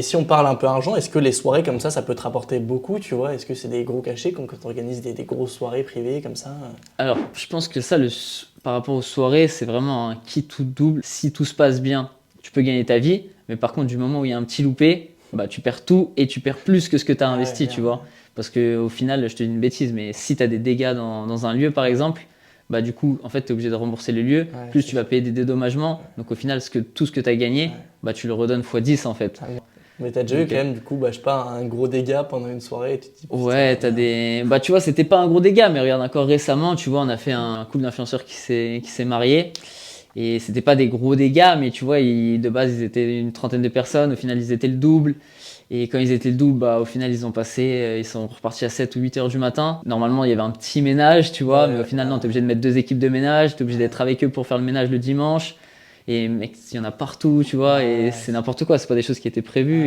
Et si on parle un peu argent, est-ce que les soirées comme ça peut te rapporter beaucoup, tu vois? Est-ce que c'est des gros cachets quand tu organises des grosses soirées privées comme ça? Alors, je pense que ça, par rapport aux soirées, c'est vraiment un qui tout double. Si tout se passe bien, tu peux gagner ta vie. Mais par contre, du moment où il y a un petit loupé, bah, tu perds tout et tu perds plus que ce que tu as Ah ouais, investi, tu merde. vois. Parce qu'au final, je te dis une bêtise, mais si tu as des dégâts dans un lieu, par exemple, bah, du coup, en fait, tu es obligé de rembourser le lieu. Ouais, Plus c'est tu vas sûr. payer des dédommagements. Ouais, Donc au final, tout ce que tu as gagné, ouais. bah, tu le redonnes fois 10 en fait. Ah, merde. Mais t'as déjà eu Donc, quand même, du coup, je sais pas, un gros dégât pendant une soirée et tu te dis ouais, putain, merde. Bah, tu vois, c'était pas un gros dégât, mais regarde, encore récemment, tu vois, on a fait un couple d'influenceurs qui s'est marié. Et c'était pas des gros dégâts, mais tu vois, de base, ils étaient une trentaine de personnes. Au final, ils étaient le double. Et quand ils étaient le double, bah, au final, ils sont repartis à 7 ou 8 heures du matin. Normalement, il y avait un petit ménage, tu Ouais, vois, mais au ouais, final, non, t'es obligé de mettre deux équipes de ménage, t'es obligé d'être avec eux pour faire le ménage le dimanche. Et mec, il y en a partout, tu vois, et ouais, c'est n'importe quoi, c'est pas des choses qui étaient prévues. ouais.